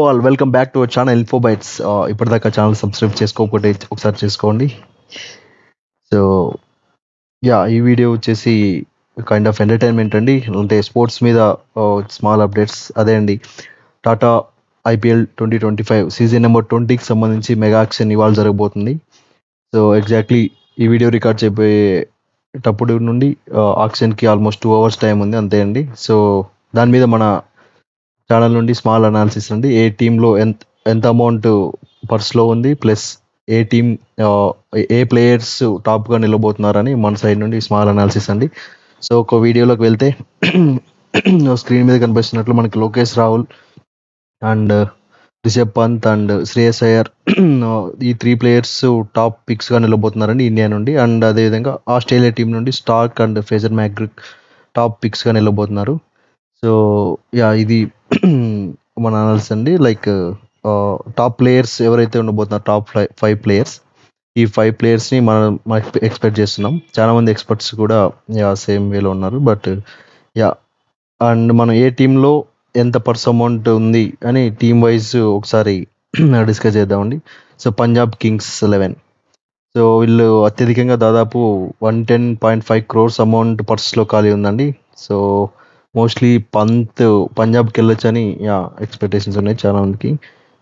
All welcome back to our channel info bytes. ఇప్పటిదాకా channel subscribe చేసుకోకపోతే ఒకసారి చేసుకోండి. సో ఈ వీడియో వచ్చేసి కైండ్ ఆఫ్ ఎంటర్టైన్మెంట్ అండి, అంటే స్పోర్ట్స్ మీద స్మాల్ అప్డేట్స్. అదే అండి, టాటా ఐపీఎల్ 2025 సీజన్ నెంబర్ 20కి సంబంధించి మెగా ఆక్షన్ ఇవాళ జరగబోతుంది. సో ఎగ్జాక్ట్లీ ఈ వీడియో రికార్డ్ చేయబోయేటప్పుడు నుండి ఆక్షన్కి ఆల్మోస్ట్ 2 hours టైం ఉంది, అంతే అండి. సో దాని మీద మన ఛానల్ నుండి స్మాల్ అనాలిసిస్ అండి, ఏ టీంలో ఎంత అమౌంట్ పర్స్లో ఉంది, ప్లస్ ఏ టీం ఏ ప్లేయర్స్ టాప్గా నిలబోతున్నారని మన సైడ్ నుండి స్మాల్ అనాలిసిస్ అండి. సో ఒక వీడియోలోకి వెళ్తే స్క్రీన్ మీద కనిపిస్తున్నట్లు మనకి లోకేష్ రాహుల్ అండ్ రిషబ్ పంత్ అండ్ శ్రేయస్ అయ్యర్ ఈ 3 ప్లేయర్స్ టాప్ పిక్స్గా నిలబోతున్నారండి ఇండియా నుండి. అండ్ అదేవిధంగా ఆస్ట్రేలియా టీం నుండి Starc and Fraser McGurk top పిక్స్గా నిలబోతున్నారు. సో ఇది మన అనాలిసిస్ అండి. లైక్ టాప్ ప్లేయర్స్ ఎవరైతే ఉండబోతున్నారు, టాప్ 5 ప్లేయర్స్, ఈ 5 ప్లేయర్స్ని మనం ఎక్స్పెక్ట్ చేస్తున్నాం. చాలామంది ఎక్స్పర్ట్స్ కూడా సేమ్ వేలో ఉన్నారు. బట్ అండ్ మనం ఏ టీంలో ఎంత పర్స్ అమౌంట్ ఉంది అని టీమ్ వైజ్ ఒకసారి డిస్కస్ చేద్దామండి. So Punjab Kings 11. సో వీళ్ళు అత్యధికంగా దాదాపు 110.5 crores అమౌంట్ పర్స్లో ఖాళీ ఉందండి. సో మోస్ట్లీ పంజాబ్కి వెళ్ళొచ్చు అని ఎక్స్పెక్టేషన్స్ ఉన్నాయి చాలా మందికి.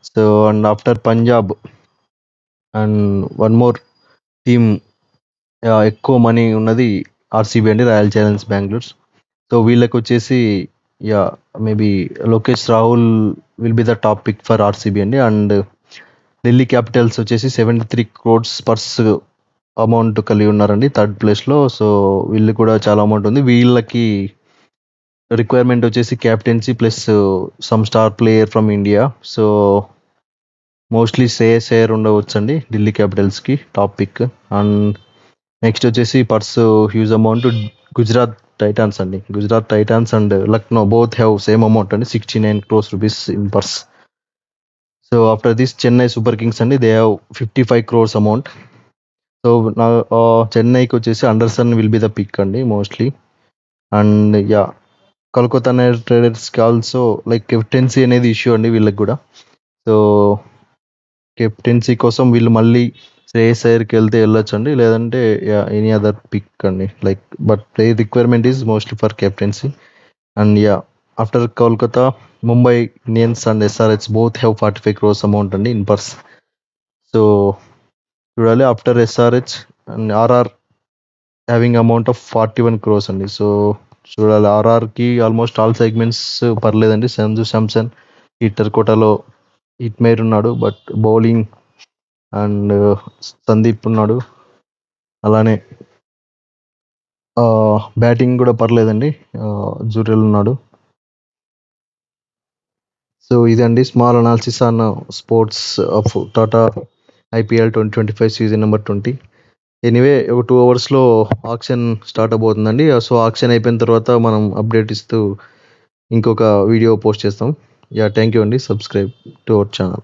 So and after Punjab and one more team ఎక్కువ మనీ ఉన్నది ఆర్సీబీ అండి, రాయల్ ఛాలెంజర్స్ బెంగళూరు. సో వీళ్ళకి వచ్చేసి maybe Lokesh Rahul will be the top pick for RCB అండి. అండ్ ఢిల్లీ క్యాపిటల్స్ వచ్చేసి 73 crores పర్స్ అమౌంట్ కలిగి ఉన్నారండి థర్డ్ ప్లేస్లో. సో వీళ్ళు కూడా చాలా అమౌంట్ ఉంది. వీళ్ళకి రిక్వైర్మెంట్ వచ్చేసి captaincy plus some star player from India. So mostly Shreyas Iyer ఉండవచ్చు అండి ఢిల్లీ క్యాపిటల్స్కి టాప్ పిక్. అండ్ నెక్స్ట్ వచ్చేసి purse huge amount Gujarat Titans అండి. Gujarat Titans and Lucknow both have same amount అండి, 69 crores rupees in purse. So after this Chennai Super Kings అండి, they have 55 crores amount. So చెన్నైకి వచ్చేసి Anderson will be the pick అండి mostly. And Kolkata Knight రైడర్స్కి also like captaincy అనేది issue అండి వీళ్ళకి కూడా. So captaincy కోసం వీళ్ళు మళ్ళీ శ్రేయస్ అయ్యర్కి వెళ్ళొచ్చు అండి, లేదంటే ఎనీ అదర్ పిక్ అండి. Like but the requirement is mostly for captaincy. And after Kolkata Mumbai Indians and SRH both have 45 crores amount అండి ఇన్ పర్స్. సో చూడాలి, after SRH and RR having amount of 41 crores అండి. So చూడాలి, ఆర్ఆర్కి almost all segments పర్లేదండి. Sanju Samson hitter కోటాలో Hetmyer ఉన్నాడు, but bowling and Sandeep ఉన్నాడు, అలానే బ్యాటింగ్ కూడా పర్లేదండి, జూరియల్ ఉన్నాడు. సో ఇదండి small analysis on sports of Tata IPL 2025 season number 20. Anyway ఒక 2 hours ఆక్షన్ స్టార్ట్ అవబోతుందండి. సో ఆక్షన్ అయిపోయిన తర్వాత మనం అప్డేట్ ఇస్తూ ఇంకొక వీడియో పోస్ట్ చేస్తాం. థ్యాంక్ యూ అండి. Subscribe to our channel.